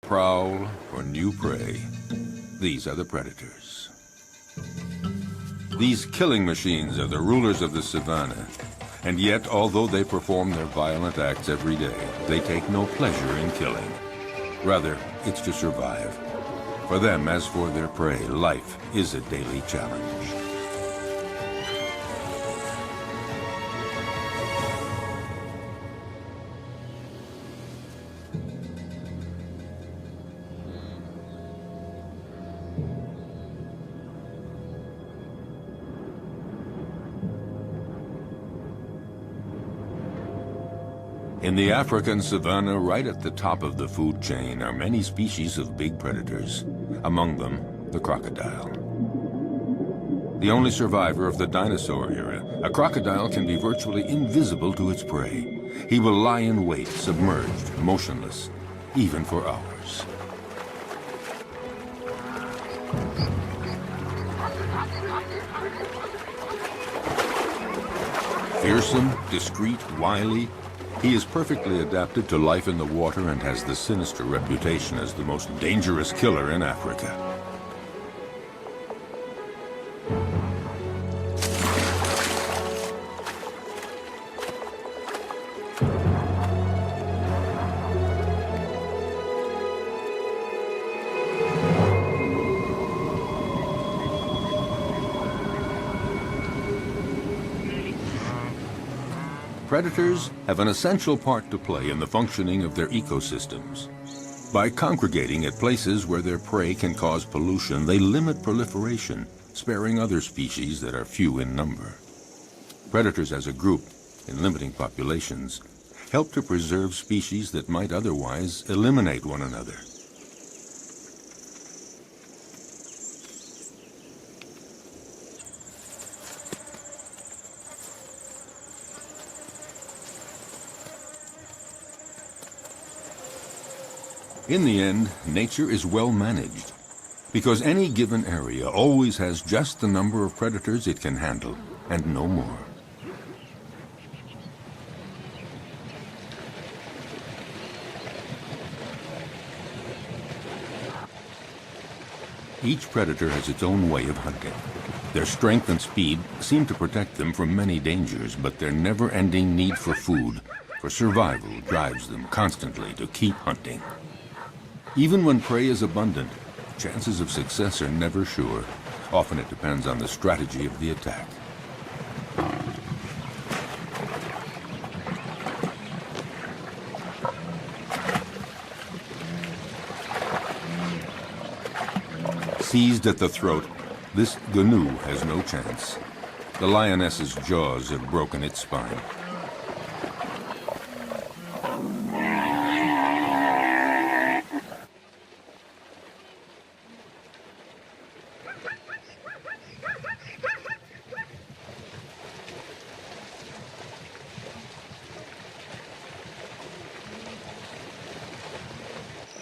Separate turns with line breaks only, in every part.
prowl for new prey. These are the predators. These killing machines are the rulers of the savannah. And yet, although they perform their violent acts every day, they take no pleasure in killing. Rather, it's to survive. For them, as for their prey, life is a daily challenge. In the African savanna, right at the top of the food chain, are many species of big predators. Among them, the crocodile. The only survivor of the dinosaur era, a crocodile can be virtually invisible to its prey. He will lie in wait, submerged, motionless, even for hours. Fearsome, discreet, wily, he is perfectly adapted to life in the water and has the sinister reputation as the most dangerous killer in Africa. Predators have an essential part to play in the functioning of their ecosystems. By congregating at places where their prey can cause pollution, they limit proliferation, sparing other species that are few in number. Predators as a group, in limiting populations, help to preserve species that might otherwise eliminate one another. In the end, nature is well managed, because any given area always has just the number of predators it can handle, and no more. Each predator has its own way of hunting. Their strength and speed seem to protect them from many dangers, but their never-ending need for food, for survival, drives them constantly to keep hunting. Even when prey is abundant, chances of success are never sure. Often it depends on the strategy of the attack. Seized at the throat, this gnu has no chance. The lioness's jaws have broken its spine.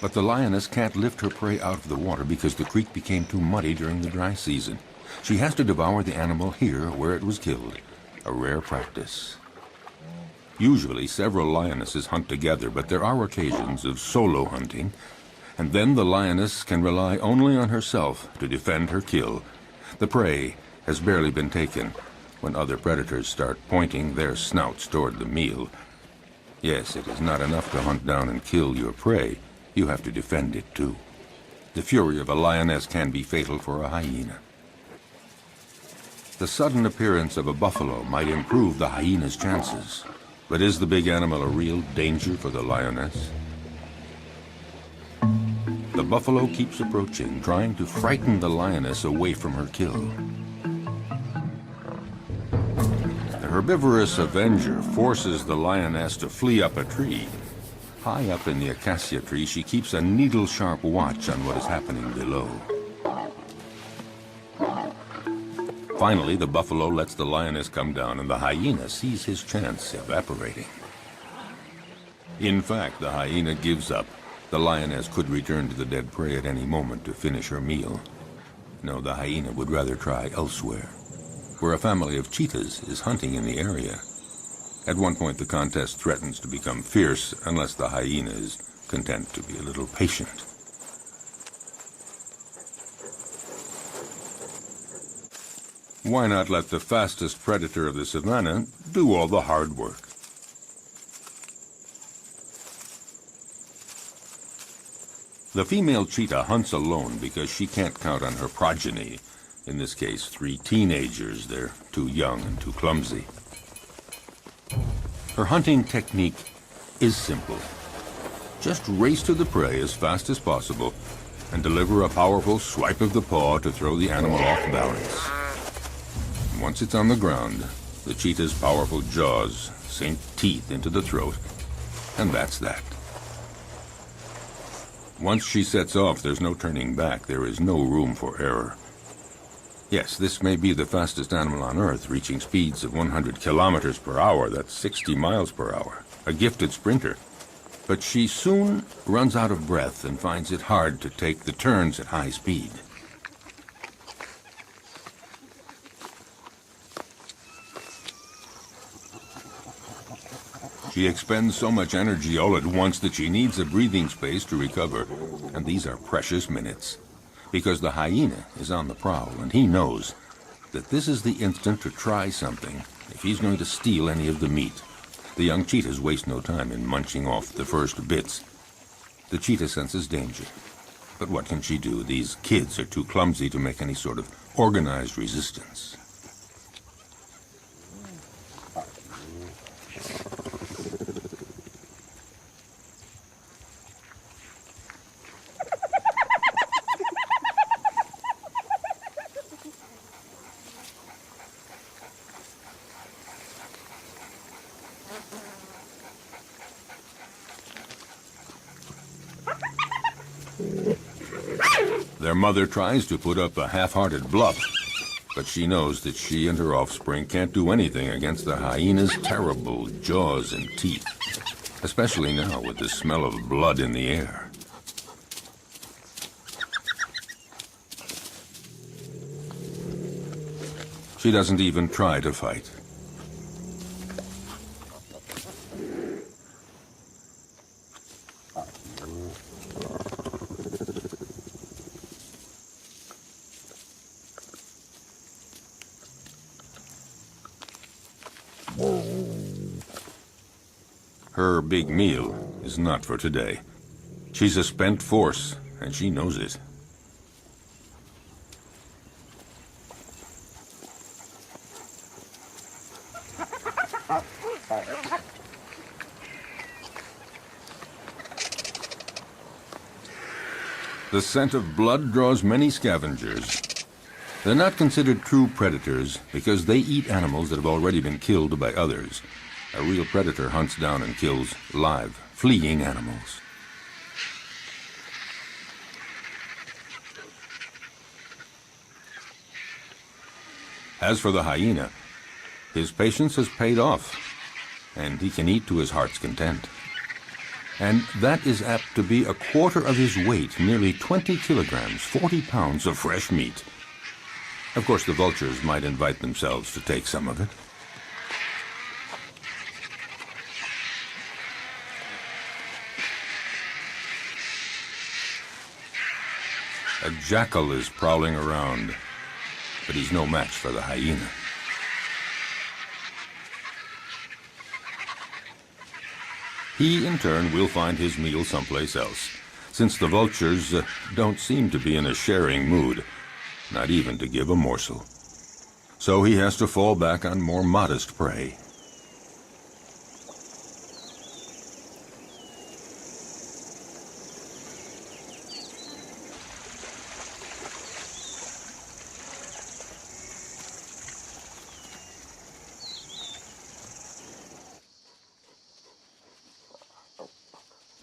But the lioness can't lift her prey out of the water because the creek became too muddy during the dry season. She has to devour the animal here where it was killed, a rare practice. Usually several lionesses hunt together, but there are occasions of solo hunting, and then the lioness can rely only on herself to defend her kill. The prey has barely been taken when other predators start pointing their snouts toward the meal. Yes, it is not enough to hunt down and kill your prey. You have to defend it too. The fury of a lioness can be fatal for a hyena. The sudden appearance of a buffalo might improve the hyena's chances. But is the big animal a real danger for the lioness? The buffalo keeps approaching, trying to frighten the lioness away from her kill. The herbivorous avenger forces the lioness to flee up a tree. High up in the acacia tree, she keeps a needle-sharp watch on what is happening below. Finally, the buffalo lets the lioness come down, and the hyena sees his chance evaporating. In fact, the hyena gives up. The lioness could return to the dead prey at any moment to finish her meal. No, the hyena would rather try elsewhere, where a family of cheetahs is hunting in the area. At one point, the contest threatens to become fierce unless the hyena is content to be a little patient. Why not let the fastest predator of the savannah do all the hard work? The female cheetah hunts alone because she can't count on her progeny. In this case, 3 teenagers. They're too young and too clumsy. Her hunting technique is simple. Just race to the prey as fast as possible and deliver a powerful swipe of the paw to throw the animal off balance. Once it's on the ground, the cheetah's powerful jaws sink teeth into the throat, and that's that. Once she sets off, there's no turning back. There is no room for error. Yes, this may be the fastest animal on Earth, reaching speeds of 100 kilometers per hour. That's 60 miles per hour. A gifted sprinter. But she soon runs out of breath and finds it hard to take the turns at high speed. She expends so much energy all at once that she needs a breathing space to recover. And these are precious minutes. Because the hyena is on the prowl, and he knows that this is the instant to try something if he's going to steal any of the meat. The young cheetahs waste no time in munching off the first bits. The cheetah senses danger. But what can she do? These kids are too clumsy to make any sort of organized resistance. Their mother tries to put up a half-hearted bluff, but she knows that she and her offspring can't do anything against the hyena's terrible jaws and teeth, especially now with the smell of blood in the air. She doesn't even try to fight. Her big meal is not for today. She's a spent force, and she knows it. The scent of blood draws many scavengers. They're not considered true predators because they eat animals that have already been killed by others. A real predator hunts down and kills live, fleeing animals. As for the hyena, his patience has paid off, and he can eat to his heart's content. And that is apt to be a quarter of his weight, nearly 20 kilograms, 40 pounds of fresh meat. Of course, the vultures might invite themselves to take some of it. A jackal is prowling around, but he's no match for the hyena. He, in turn, will find his meal someplace else, since the vultures don't seem to be in a sharing mood, not even to give a morsel. So he has to fall back on more modest prey.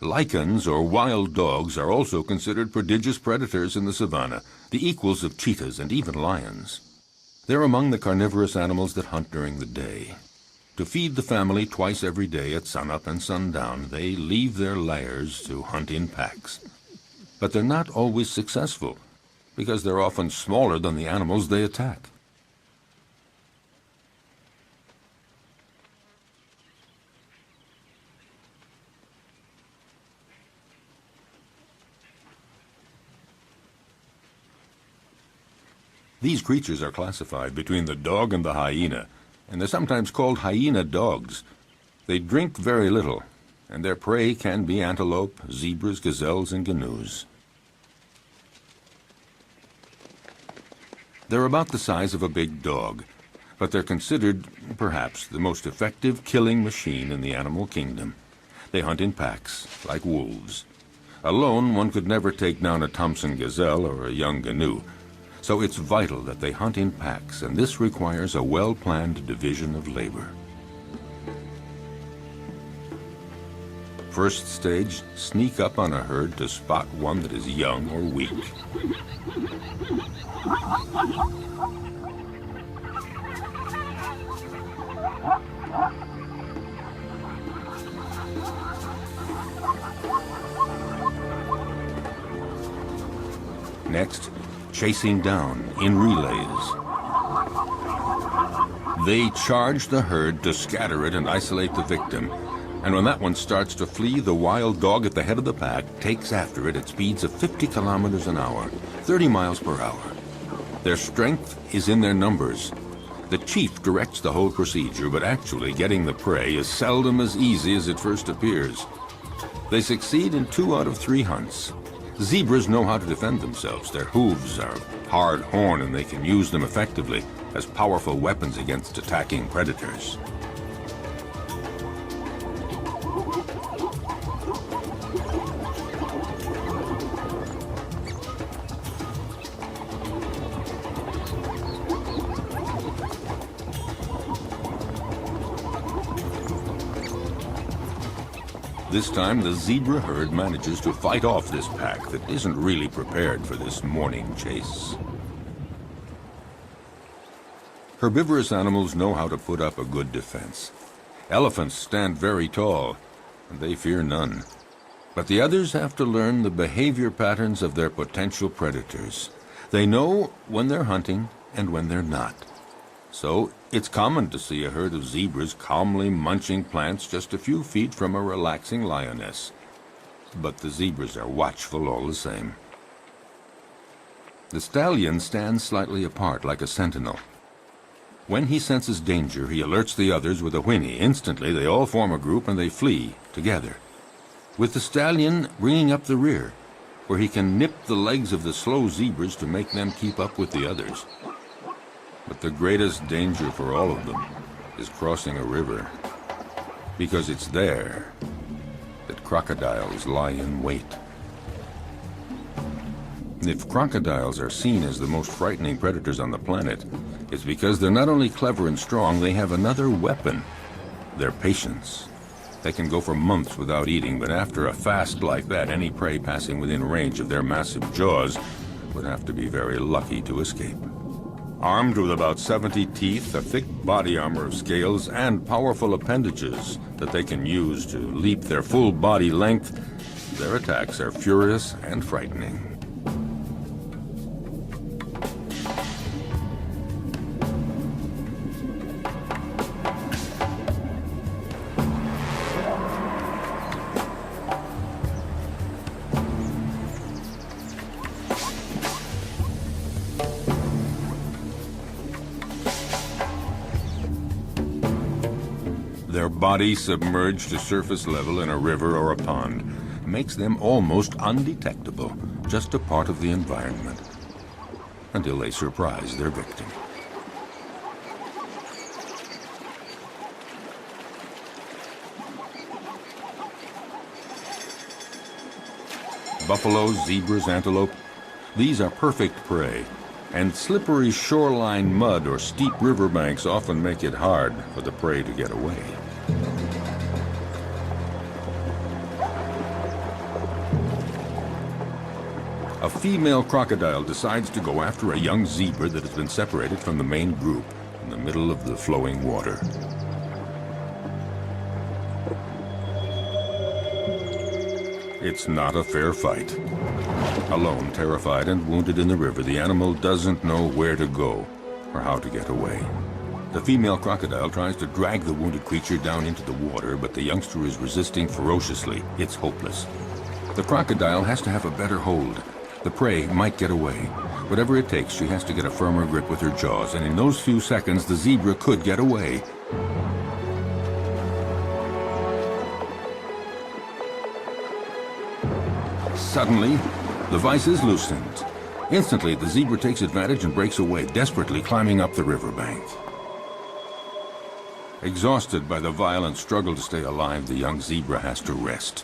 Lichens, or wild dogs, are also considered prodigious predators in the savanna, the equals of cheetahs and even lions. They're among the carnivorous animals that hunt during the day. To feed the family twice every day at sunup and sundown, they leave their lairs to hunt in packs. But they're not always successful, because they're often smaller than the animals they attack. These creatures are classified between the dog and the hyena, and they're sometimes called hyena dogs. They drink very little, and their prey can be antelope, zebras, gazelles, and gnus. They're about the size of a big dog, but they're considered, perhaps, the most effective killing machine in the animal kingdom. They hunt in packs, like wolves. Alone, one could never take down a Thompson gazelle or a young gnu, so it's vital that they hunt in packs, and this requires a well-planned division of labor. First stage, sneak up on a herd to spot one that is young or weak. Next, chasing down in relays. They charge the herd to scatter it and isolate the victim. And when that one starts to flee, the wild dog at the head of the pack takes after it at speeds of 50 kilometers an hour, 30 miles per hour. Their strength is in their numbers. The chief directs the whole procedure, but actually getting the prey is seldom as easy as it first appears. They succeed in 2 out of 3 hunts. Zebras know how to defend themselves. Their hooves are hard horn, and they can use them effectively as powerful weapons against attacking predators. This time, the zebra herd manages to fight off this pack that isn't really prepared for this morning chase. Herbivorous animals know how to put up a good defense. Elephants stand very tall, and they fear none. But the others have to learn the behavior patterns of their potential predators. They know when they're hunting and when they're not. So it's common to see a herd of zebras calmly munching plants just a few feet from a relaxing lioness. But the zebras are watchful all the same. The stallion stands slightly apart like a sentinel. When he senses danger, he alerts the others with a whinny. Instantly, they all form a group and they flee together, with the stallion bringing up the rear, where he can nip the legs of the slow zebras to make them keep up with the others. But the greatest danger for all of them is crossing a river, because it's there that crocodiles lie in wait. If crocodiles are seen as the most frightening predators on the planet, it's because they're not only clever and strong, they have another weapon: their patience. They can go for months without eating, but after a fast like that, any prey passing within range of their massive jaws would have to be very lucky to escape. Armed with about 70 teeth, a thick body armor of scales, and powerful appendages that they can use to leap their full body length, their attacks are furious and frightening. Their body submerged to surface level in a river or a pond makes them almost undetectable, just a part of the environment, until they surprise their victim. Buffalo, zebras, antelope, these are perfect prey. And slippery shoreline mud or steep riverbanks often make it hard for the prey to get away. A female crocodile decides to go after a young zebra that has been separated from the main group in the middle of the flowing water. It's not a fair fight. Alone, terrified and wounded in the river, the animal doesn't know where to go or how to get away. The female crocodile tries to drag the wounded creature down into the water, but the youngster is resisting ferociously. It's hopeless. The crocodile has to have a better hold. The prey might get away, Whatever it takes, she has to get a firmer grip with her jaws, and in those few seconds, the zebra could get away. Suddenly, the vise is loosened. Instantly, the zebra takes advantage and breaks away, desperately climbing up the riverbank. Exhausted by the violent struggle to stay alive, the young zebra has to rest.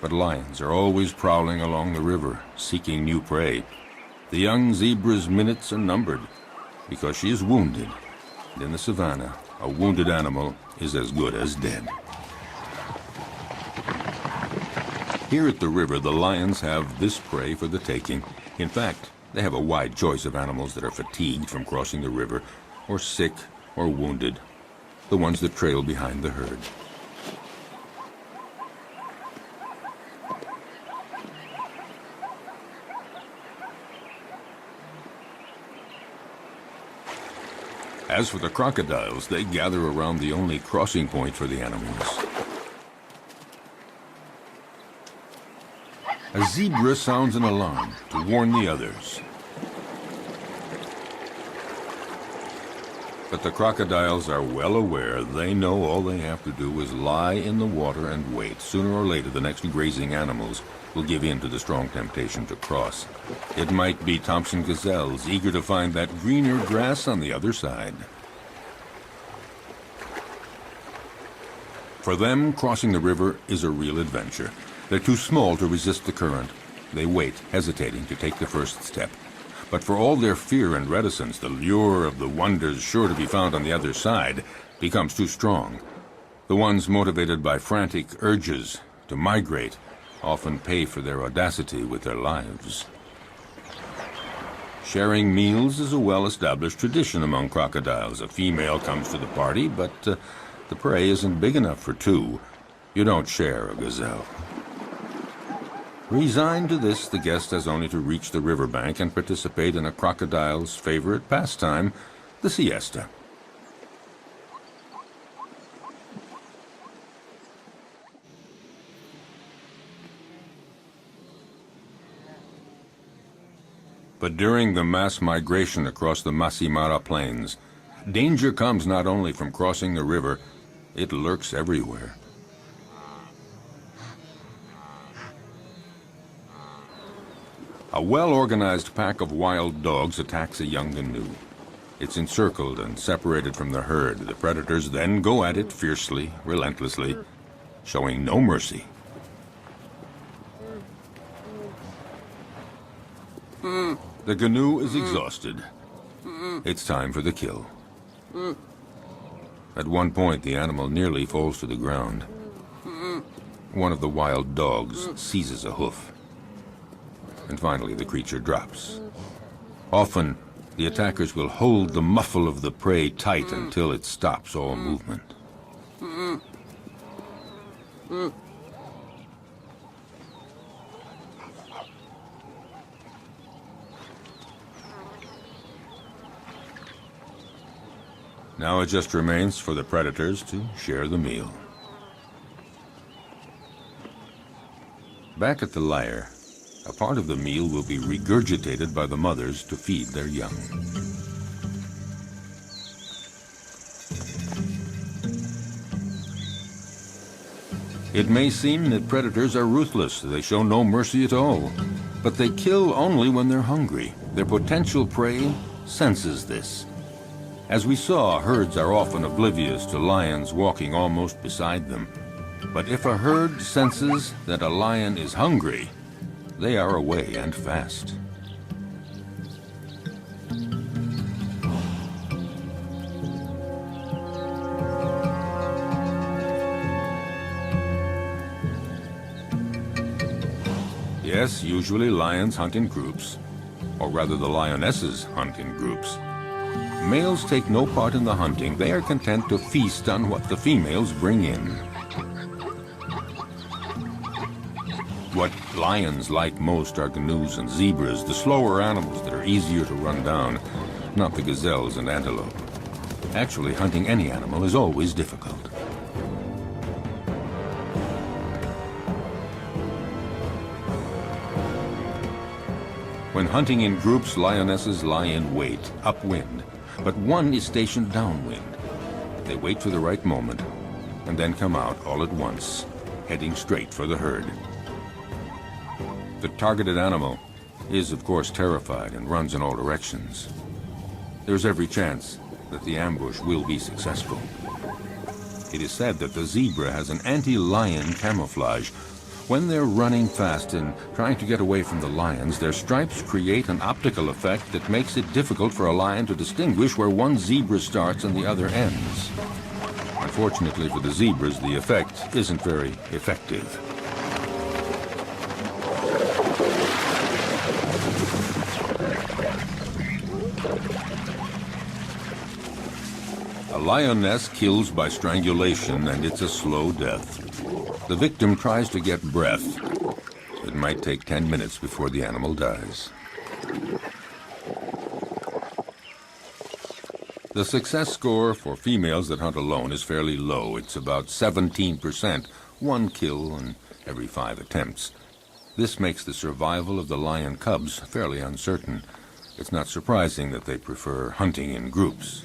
But lions are always prowling along the river, seeking new prey. The young zebra's minutes are numbered because she is wounded. And in the savannah, a wounded animal is as good as dead. Here at the river, the lions have this prey for the taking. In fact, they have a wide choice of animals that are fatigued from crossing the river, or sick, or wounded, the ones that trail behind the herd. As for the crocodiles, they gather around the only crossing point for the animals. A zebra sounds an alarm to warn the others. But the crocodiles are well aware. They know all they have to do is lie in the water and wait. Sooner or later, the next grazing animals will give in to the strong temptation to cross. It might be Thompson gazelles, eager to find that greener grass on the other side. For them, crossing the river is a real adventure. They're too small to resist the current. They wait, hesitating to take the first step. But for all their fear and reticence, the lure of the wonders sure to be found on the other side becomes too strong. The ones motivated by frantic urges to migrate often pay for their audacity with their lives. Sharing meals is a well-established tradition among crocodiles. A female comes to the party, but the prey isn't big enough for two. You don't share a gazelle. Resigned to this, the guest has only to reach the riverbank and participate in a crocodile's favorite pastime, the siesta. But during the mass migration across the Masimara Plains, danger comes not only from crossing the river, it lurks everywhere. A well-organized pack of wild dogs attacks a young canoe. It's encircled and separated from the herd. The predators then go at it fiercely, relentlessly, showing no mercy. The canoe is exhausted. It's time for the kill. At one point, the animal nearly falls to the ground. One of the wild dogs seizes a hoof. And finally, the creature drops. Often, the attackers will hold the muffle of the prey tight until it stops all movement. Now it just remains for the predators to share the meal. Back at the lair, a part of the meal will be regurgitated by the mothers to feed their young. It may seem that predators are ruthless. They show no mercy at all. But they kill only when they're hungry. Their potential prey senses this. As we saw, herds are often oblivious to lions walking almost beside them. But if a herd senses that a lion is hungry, they are away and fast. Yes, usually lions hunt in groups, or rather the lionesses hunt in groups. Males take no part in the hunting. They are content to feast on what the females bring in. What lions like most are canoes and zebras, the slower animals that are easier to run down, not the gazelles and antelope. Actually, hunting any animal is always difficult. When hunting in groups, lionesses lie in wait, upwind, but one is stationed downwind. They wait for the right moment and then come out all at once, heading straight for the herd. The targeted animal is, of course, terrified and runs in all directions. There's every chance that the ambush will be successful. It is said that the zebra has an anti-lion camouflage. When they're running fast and trying to get away from the lions, their stripes create an optical effect that makes it difficult for a lion to distinguish where one zebra starts and the other ends. Unfortunately for the zebras, the effect isn't very effective. A lioness kills by strangulation, and it's a slow death. The victim tries to get breath. It might take 10 minutes before the animal dies. The success score for females that hunt alone is fairly low. It's about 17%, one kill in every 5 attempts. This makes the survival of the lion cubs fairly uncertain. It's not surprising that they prefer hunting in groups.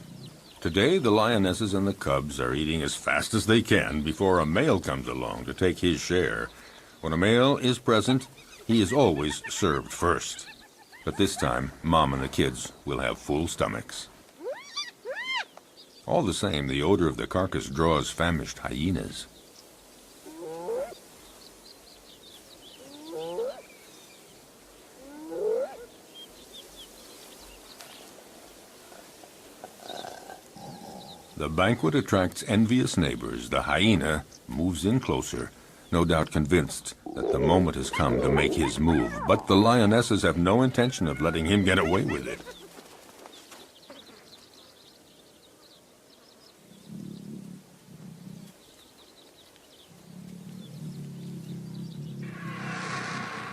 Today, the lionesses and the cubs are eating as fast as they can before a male comes along to take his share. When a male is present, he is always served first. But this time, Mom and the kids will have full stomachs. All the same, the odor of the carcass draws famished hyenas. The banquet attracts envious neighbors. The hyena moves in closer, no doubt convinced that the moment has come to make his move. But the lionesses have no intention of letting him get away with it.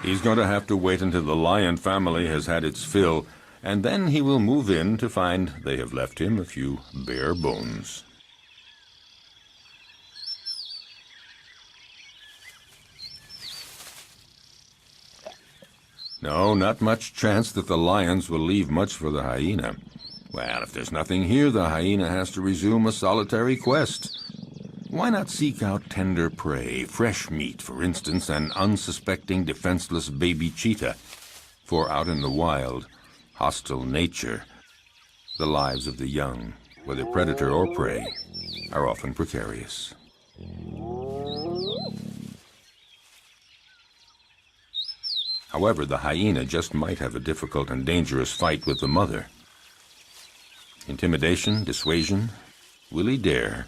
He's going to have to wait until the lion family has had its fill, and then he will move in to find they have left him a few bare bones. No, not much chance that the lions will leave much for the hyena. Well, if there's nothing here, the hyena has to resume a solitary quest. Why not seek out tender prey, fresh meat, for instance, an unsuspecting, defenseless baby cheetah? For out in the wild, hostile nature, the lives of the young, whether predator or prey, are often precarious. However, the hyena just might have a difficult and dangerous fight with the mother. Intimidation, dissuasion, will he dare?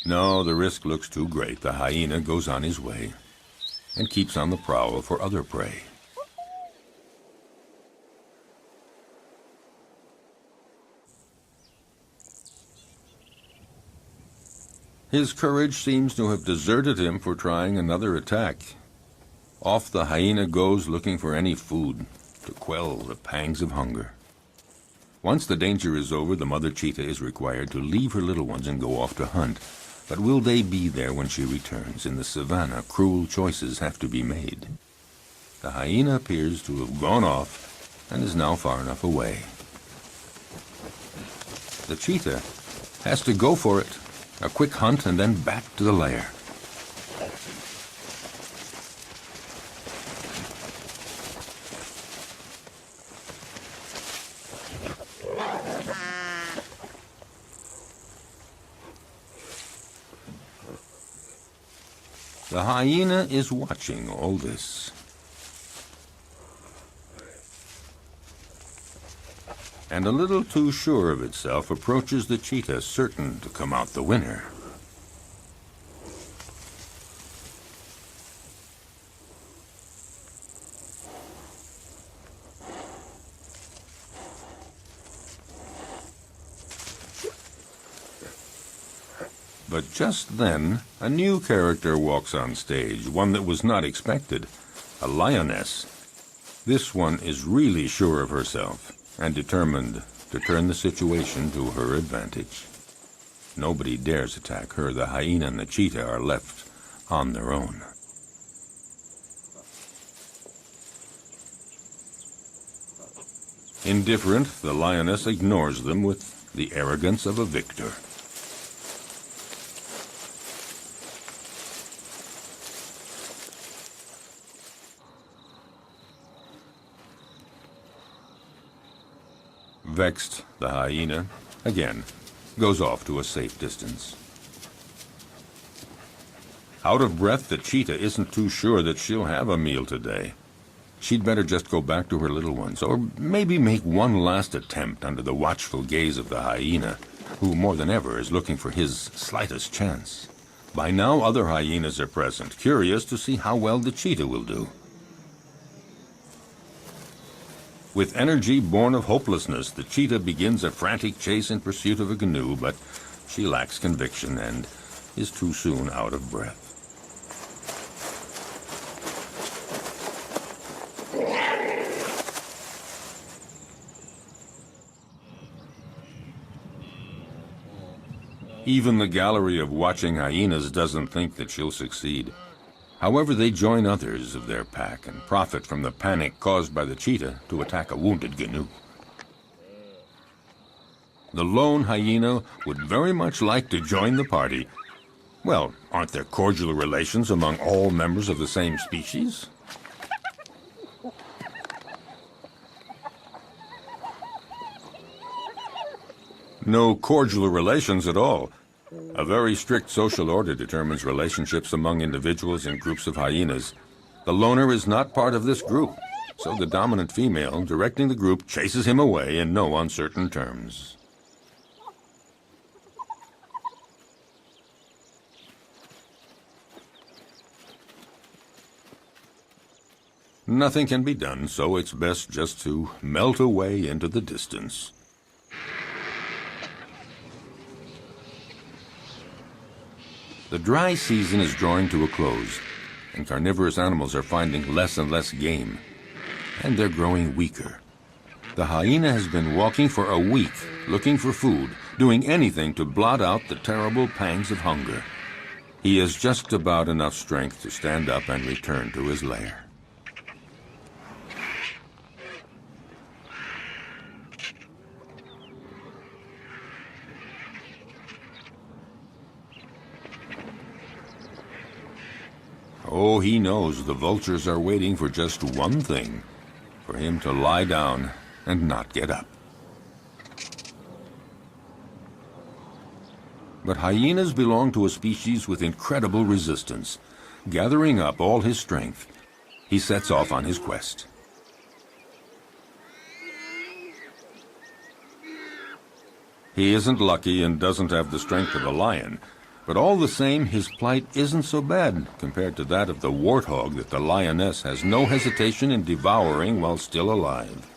No, the risk looks too great. The hyena goes on his way and keeps on the prowl for other prey. His courage seems to have deserted him for trying another attack. Off the hyena goes looking for any food to quell the pangs of hunger. Once the danger is over, the mother cheetah is required to leave her little ones and go off to hunt. But will they be there when she returns? In the savannah, cruel choices have to be made. The hyena appears to have gone off and is now far enough away. The cheetah has to go for it. A quick hunt and then back to the lair. The hyena is watching all this. And a little too sure of itself approaches the cheetah, certain to come out the winner. But just then, a new character walks on stage, one that was not expected, a lioness. This one is really sure of herself and determined to turn the situation to her advantage. Nobody dares attack her. The hyena and the cheetah are left on their own. Indifferent, the lioness ignores them with the arrogance of a victor. Vexed, the hyena, again, goes off to a safe distance. Out of breath, the cheetah isn't too sure that she'll have a meal today. She'd better just go back to her little ones, or maybe make one last attempt under the watchful gaze of the hyena, who more than ever is looking for his slightest chance. By now, other hyenas are present, curious to see how well the cheetah will do. With energy born of hopelessness, the cheetah begins a frantic chase in pursuit of a canoe, but she lacks conviction and is too soon out of breath. Even the gallery of watching hyenas doesn't think that she'll succeed. However, they join others of their pack and profit from the panic caused by the cheetah to attack a wounded canoe. The lone hyena would very much like to join the party. Well, aren't there cordial relations among all members of the same species? No cordial relations at all. A very strict social order determines relationships among individuals in groups of hyenas. The loner is not part of this group, so the dominant female directing the group chases him away in no uncertain terms. Nothing can be done, so it's best just to melt away into the distance. The dry season is drawing to a close, and carnivorous animals are finding less and less game, and they're growing weaker. The hyena has been walking for a week, looking for food, doing anything to blot out the terrible pangs of hunger. He has just about enough strength to stand up and return to his lair. Oh, he knows the vultures are waiting for just one thing, for him to lie down and not get up. But hyenas belong to a species with incredible resistance. Gathering up all his strength, he sets off on his quest. He isn't lucky and doesn't have the strength of a lion, but all the same, his plight isn't so bad compared to that of the warthog that the lioness has no hesitation in devouring while still alive.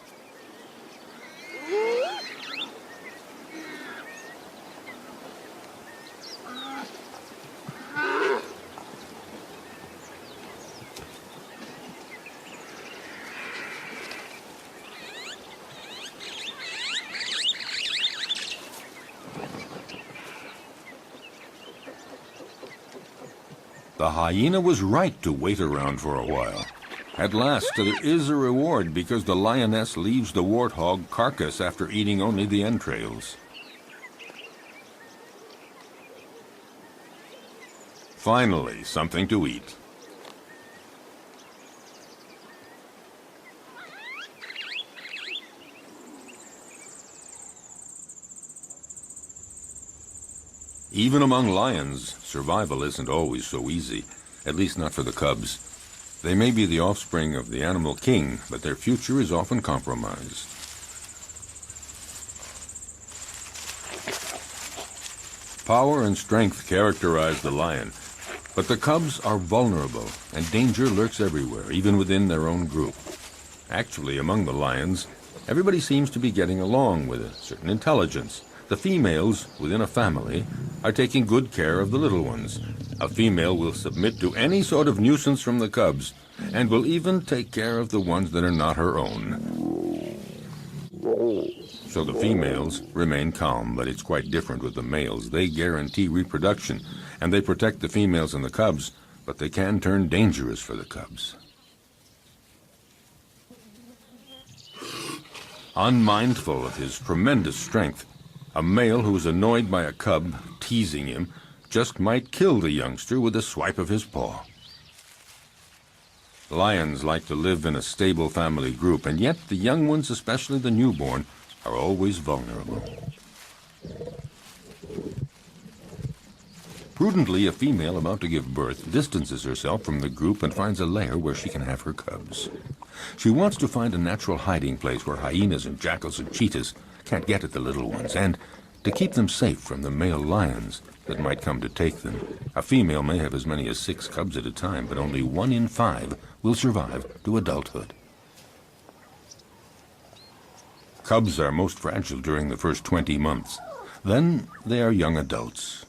The hyena was right to wait around for a while. At last, there is a reward because the lioness leaves the warthog carcass after eating only the entrails. Finally, something to eat. Even among lions, survival isn't always so easy, at least not for the cubs. They may be the offspring of the animal king, but their future is often compromised. Power and strength characterize the lion, but the cubs are vulnerable, and danger lurks everywhere, even within their own group. Actually, among the lions, everybody seems to be getting along with a certain intelligence. The females within a family are taking good care of the little ones. A female will submit to any sort of nuisance from the cubs, and will even take care of the ones that are not her own. So the females remain calm, but it's quite different with the males. They guarantee reproduction, and they protect the females and the cubs, but they can turn dangerous for the cubs. Unmindful of his tremendous strength, a male who's annoyed by a cub teasing him just might kill the youngster with a swipe of his paw. Lions like to live in a stable family group, and yet the young ones, especially the newborn, are always vulnerable. Prudently, a female about to give birth distances herself from the group and finds a lair where she can have her cubs. She wants to find a natural hiding place where hyenas and jackals and cheetahs can't get at the little ones, and to keep them safe from the male lions that might come to take them. A female may have as many as 6 cubs at a time, but only 1 in 5 will survive to adulthood. Cubs are most fragile during the first 20 months. Then they are young adults.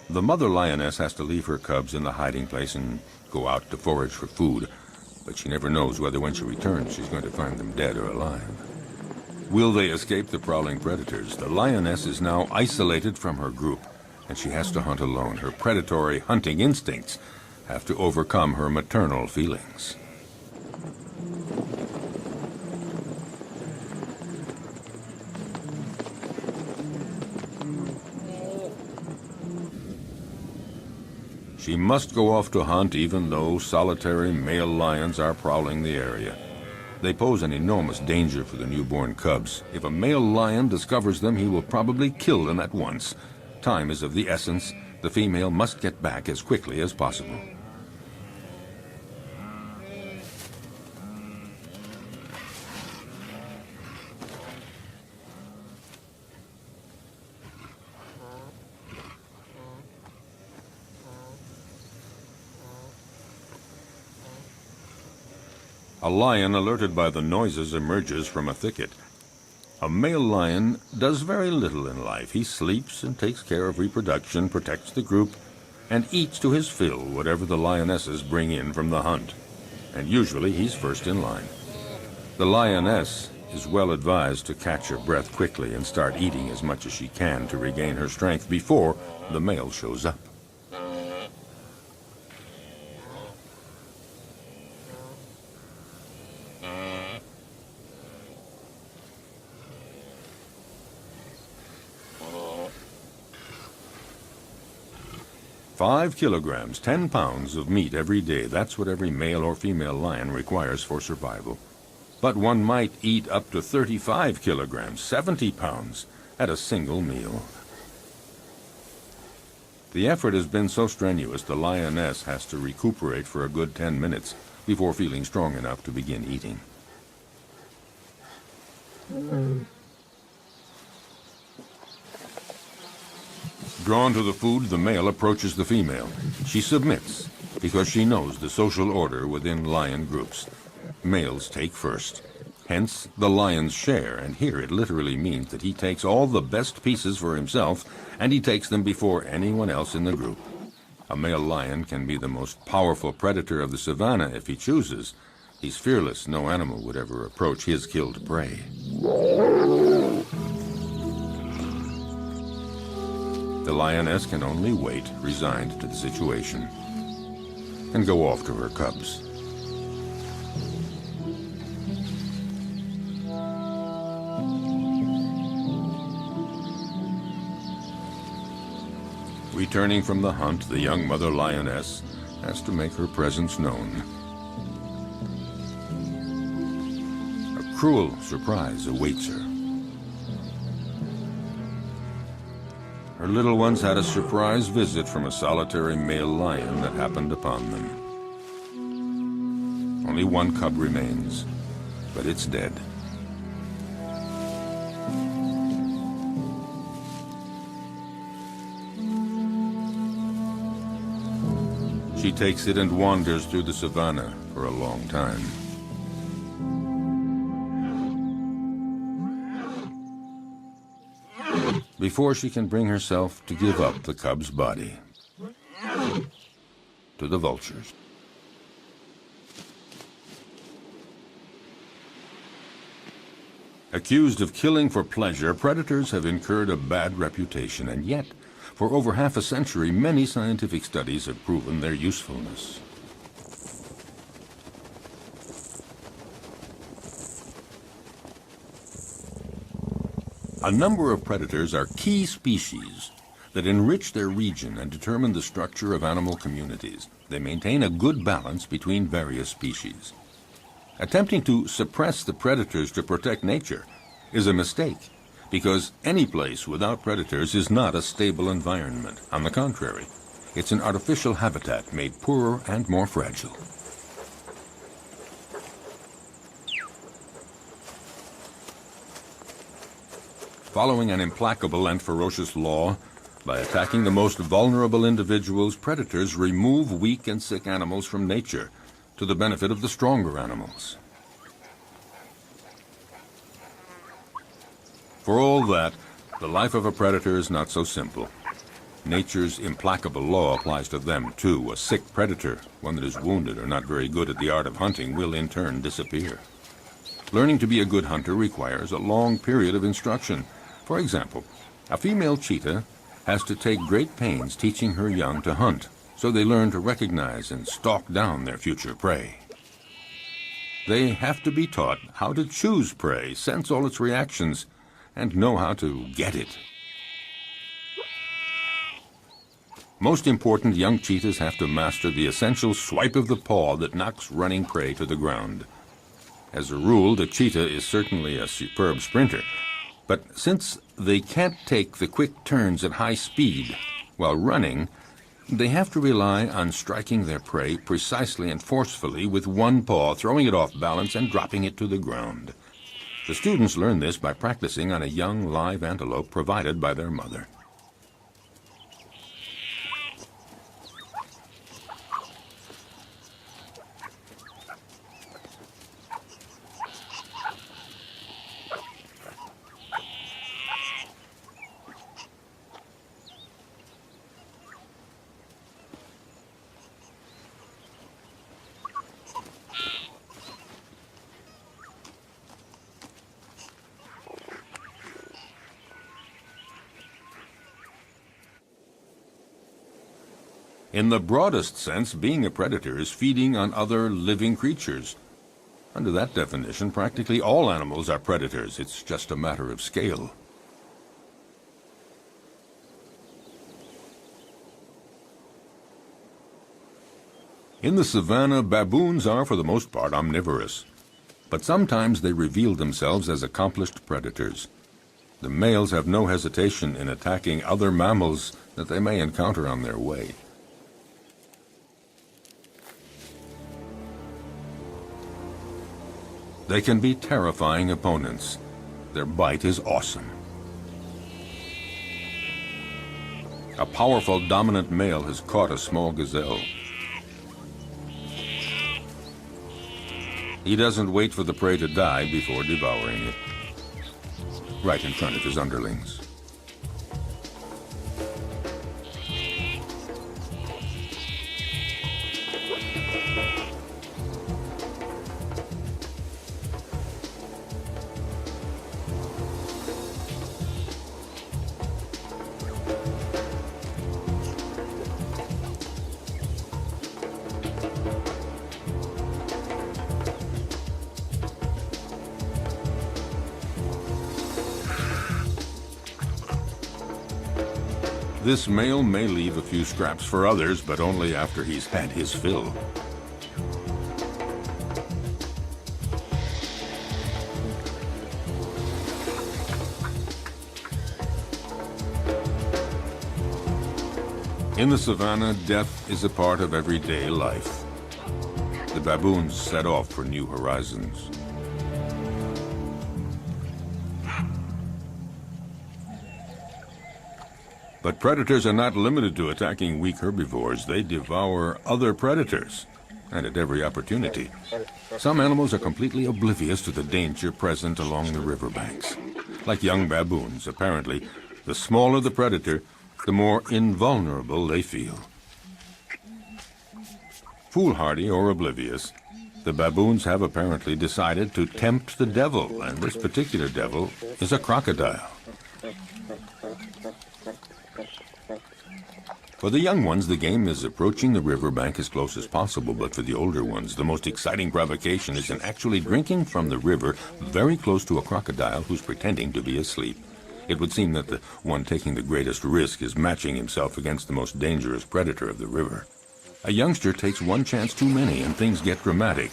The mother lioness has to leave her cubs in the hiding place and go out to forage for food, but she never knows whether when she returns she's going to find them dead or alive. Will they escape the prowling predators? The lioness is now isolated from her group, and she has to hunt alone. Her predatory hunting instincts have to overcome her maternal feelings. She must go off to hunt even though solitary male lions are prowling the area. They pose an enormous danger for the newborn cubs. If a male lion discovers them, he will probably kill them at once. Time is of the essence. The female must get back as quickly as possible. A lion, alerted by the noises, emerges from a thicket. A male lion does very little in life. He sleeps and takes care of reproduction, protects the group, and eats to his fill whatever the lionesses bring in from the hunt. And usually he's first in line. The lioness is well advised to catch her breath quickly and start eating as much as she can to regain her strength before the male shows up. "5 kilograms, 10 pounds of meat every day. That's what every male or female lion requires for survival. But one might eat up to 35 kilograms, 70 pounds, at a single meal. The effort has been so strenuous, the lioness has to recuperate for a good 10 minutes before feeling strong enough to begin eating. Drawn to the food, the male approaches the female. She submits because she knows the social order within lion groups. Males take first. Hence the lion's share, and here it literally means that he takes all the best pieces for himself, and he takes them before anyone else in the group. A male lion can be the most powerful predator of the savannah if he chooses. He's fearless. No animal would ever approach his killed prey. The lioness can only wait, resigned to the situation, and go off to her cubs. Returning from the hunt, the young mother lioness has to make her presence known. A cruel surprise awaits her. Her little ones had a surprise visit from a solitary male lion that happened upon them. Only one cub remains, but it's dead. She takes it and wanders through the savannah for a long time. Before she can bring herself to give up the cub's body to the vultures. Accused of killing for pleasure, predators have incurred a bad reputation, and yet, for over half a century, many scientific studies have proven their usefulness. A number of predators are key species that enrich their region and determine the structure of animal communities. They maintain a good balance between various species. Attempting to suppress the predators to protect nature is a mistake, because any place without predators is not a stable environment. On the contrary, it's an artificial habitat made poorer and more fragile. Following an implacable and ferocious law, by attacking the most vulnerable individuals, predators remove weak and sick animals from nature to the benefit of the stronger animals. For all that, the life of a predator is not so simple. Nature's implacable law applies to them too. A sick predator, one that is wounded or not very good at the art of hunting, will in turn disappear. Learning to be a good hunter requires a long period of instruction. For example, a female cheetah has to take great pains teaching her young to hunt, so they learn to recognize and stalk down their future prey. They have to be taught how to choose prey, sense all its reactions, and know how to get it. Most important, young cheetahs have to master the essential swipe of the paw that knocks running prey to the ground. As a rule, the cheetah is certainly a superb sprinter, but since they can't take the quick turns at high speed while running, they have to rely on striking their prey precisely and forcefully with one paw, throwing it off balance and dropping it to the ground. The students learn this by practicing on a young live antelope provided by their mother. In the broadest sense, being a predator is feeding on other living creatures. Under that definition, practically all animals are predators. It's just a matter of scale. In the savannah, baboons are for the most part omnivorous, but sometimes they reveal themselves as accomplished predators. The males have no hesitation in attacking other mammals that they may encounter on their way. They can be terrifying opponents. Their bite is awesome. A powerful dominant male has caught a small gazelle. He doesn't wait for the prey to die before devouring it, right in front of his underlings. This male may leave a few scraps for others, but only after he's had his fill. In the savannah, death is a part of everyday life. The baboons set off for new horizons. But predators are not limited to attacking weak herbivores. They devour other predators, and at every opportunity. Some animals are completely oblivious to the danger present along the riverbanks. Like young baboons, apparently, the smaller the predator, the more invulnerable they feel. Foolhardy or oblivious, The baboons have apparently decided to tempt the devil, and this particular devil is a crocodile. For the young ones, the game is approaching the riverbank as close as possible, but for the older ones, the most exciting provocation is in actually drinking from the river very close to a crocodile who's pretending to be asleep. It would seem that the one taking the greatest risk is matching himself against the most dangerous predator of the river. A youngster takes one chance too many, and things get dramatic.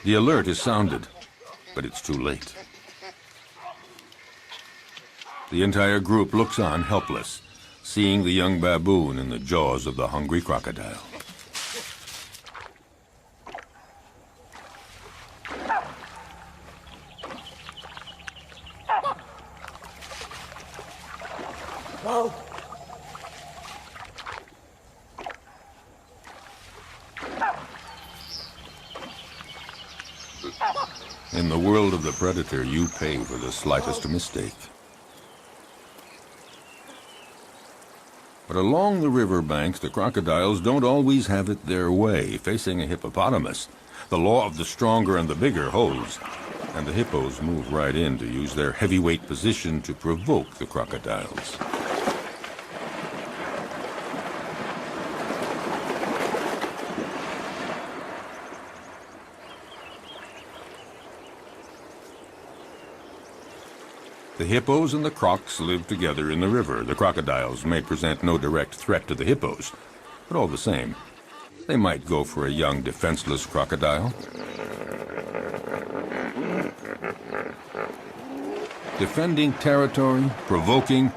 The alert is sounded, but it's too late. The entire group looks on helpless, seeing the young baboon in the jaws of the hungry crocodile.
Whoa.
In the world of the predator, you pay for the slightest mistake. But along the river banks, the crocodiles don't always have it their way. Facing a hippopotamus, the law of the stronger and the bigger holds, and the hippos move right in to use their heavyweight position to provoke the crocodiles. The hippos and the crocs live together in the river. The crocodiles may present no direct threat to the hippos, but all the same, they might go for a young, defenseless crocodile. Defending territory, provoking,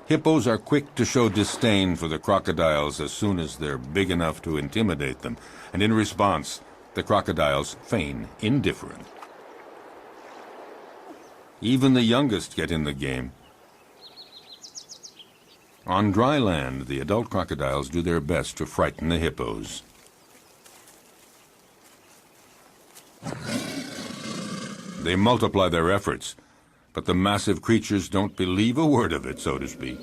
hippos are quick to show disdain for the crocodiles as soon as they're big enough to intimidate them, and in response, the crocodiles feign indifference. Even the youngest get in the game. On dry land, the adult crocodiles do their best to frighten the hippos. They multiply their efforts, but the massive creatures don't believe a word of it, so to speak.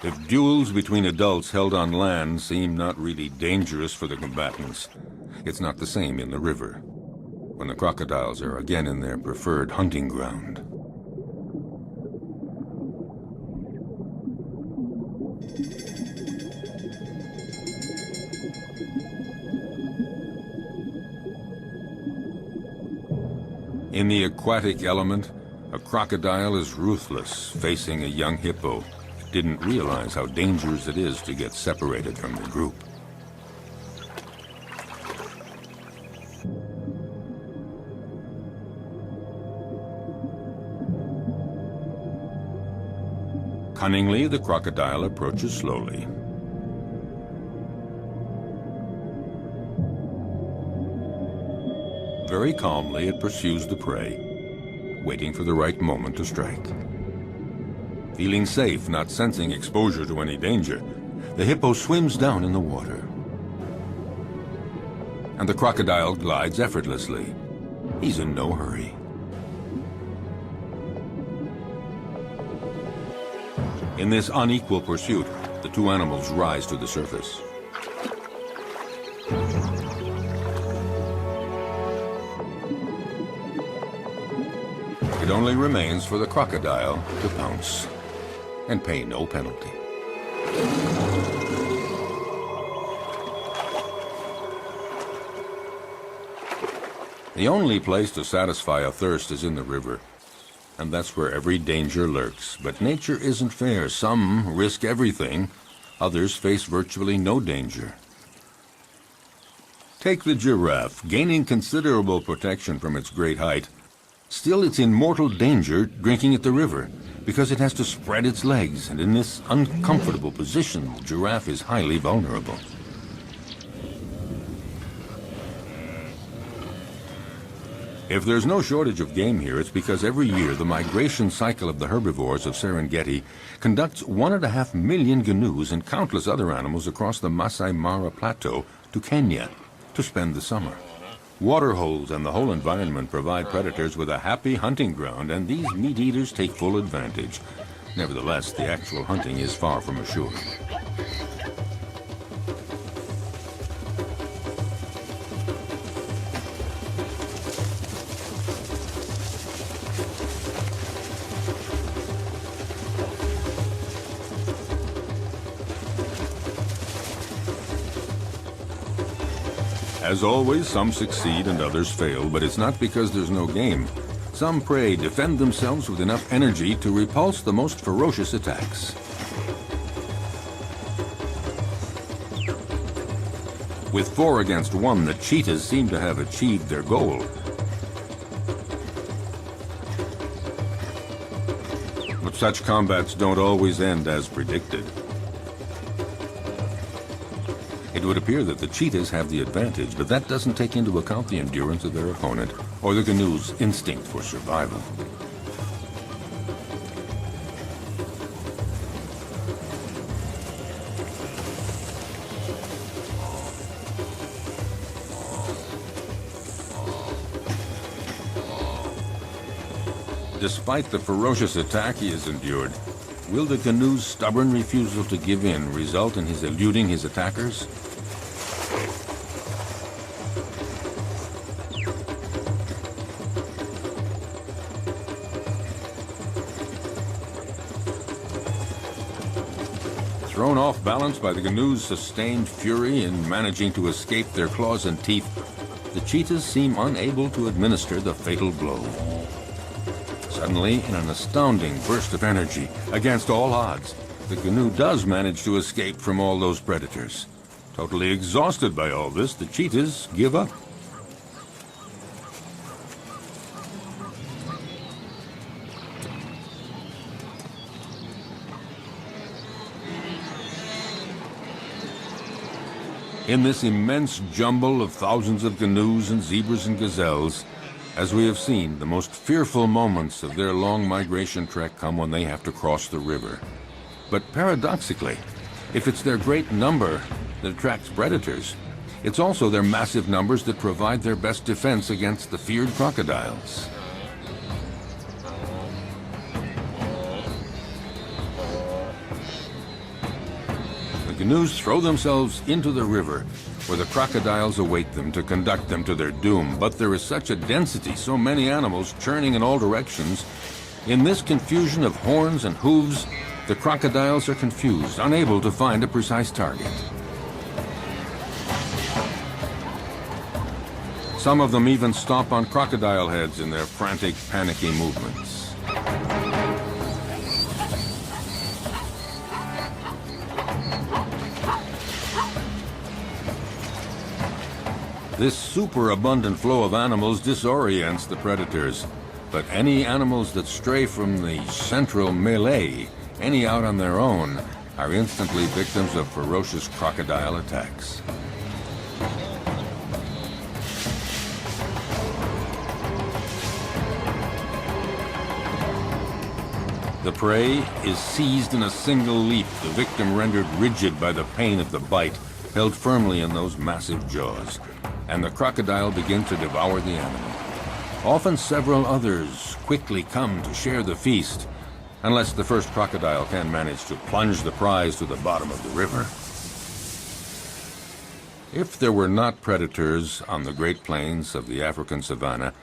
If duels between adults held on land seem not really dangerous for the combatants, it's not the same in the river, when the crocodiles are again in their preferred hunting ground. In the aquatic element, a crocodile is ruthless, facing a young hippo. Didn't realize how dangerous it is to get separated from the group. Cunningly, the crocodile approaches slowly. Very calmly, it pursues the prey, waiting for the right moment to strike. Feeling safe, not sensing exposure to any danger, the hippo swims down in the water. And the crocodile glides effortlessly. He's in no hurry. In this unequal pursuit, the two animals rise to the surface. It only remains for the crocodile to pounce and pay no penalty. The only place to satisfy a thirst is in the river, and that's where every danger lurks. But nature isn't fair. Some risk everything, others face virtually no danger. Take the giraffe, gaining considerable protection from its great height. Still, it's in mortal danger drinking at the river, because it has to spread its legs, and in this uncomfortable position, the giraffe is highly vulnerable. If there's no shortage of game here, it's because every year the migration cycle of the herbivores of Serengeti conducts 1.5 million gnus and countless other animals across the Masai Mara Plateau to Kenya. to spend the summer. Water holes and the whole environment provide predators with a happy hunting ground, and these meat eaters take full advantage. Nevertheless, the actual hunting is far from assured. As always, some succeed and others fail, but it's not because there's no game. Some prey defend themselves with enough energy to repulse the most ferocious attacks. With 4 against 1, the cheetahs seem to have achieved their goal. But such combats don't always end as predicted. It would appear that the cheetahs have the advantage, but that doesn't take into account the endurance of their opponent or the canoe's instinct for survival. Despite the ferocious attack he has endured, will the canoe's stubborn refusal to give in result in his eluding his attackers? Thrown off balance by the canoe's sustained fury in managing to escape their claws and teeth, the cheetahs seem unable to administer the fatal blow. Suddenly, in an astounding burst of energy, against all odds, the canoe does manage to escape from all those predators. Totally exhausted by all this, the cheetahs give up. In this immense jumble of thousands of canoes and zebras and gazelles, as we have seen, the most fearful moments of their long migration trek come when they have to cross the river. But paradoxically, if it's their great number that attracts predators, it's also their massive numbers that provide their best defense against the feared crocodiles. The canoes throw themselves into the river, where the crocodiles await them to conduct them to their doom. But there is such a density, so many animals churning in all directions. In this confusion of horns and hooves, the crocodiles are confused, unable to find a precise target. Some of them even stomp on crocodile heads in their frantic, panicky movements. This superabundant flow of animals disorients the predators, but any animals that stray from the central melee, any out on their own, are instantly victims of ferocious crocodile attacks. The prey is seized in a single leap, the victim rendered rigid by the pain of the bite, held firmly in those massive jaws, and the crocodile begins to devour the animal. Often several others quickly come to share the feast, unless the first crocodile can manage to plunge the prize to the bottom of the river. If there were not predators on the Great Plains of the African savanna,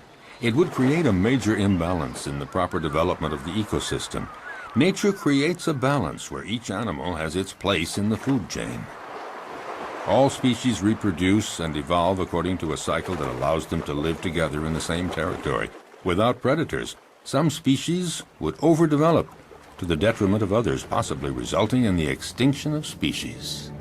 it would create a major imbalance in the proper development of the ecosystem. Nature creates a balance where each animal has its place in the food chain. All species reproduce and evolve according to a cycle that allows them to live together in the same territory. Without predators, some species would overdevelop to the detriment of others, possibly resulting in the extinction of species.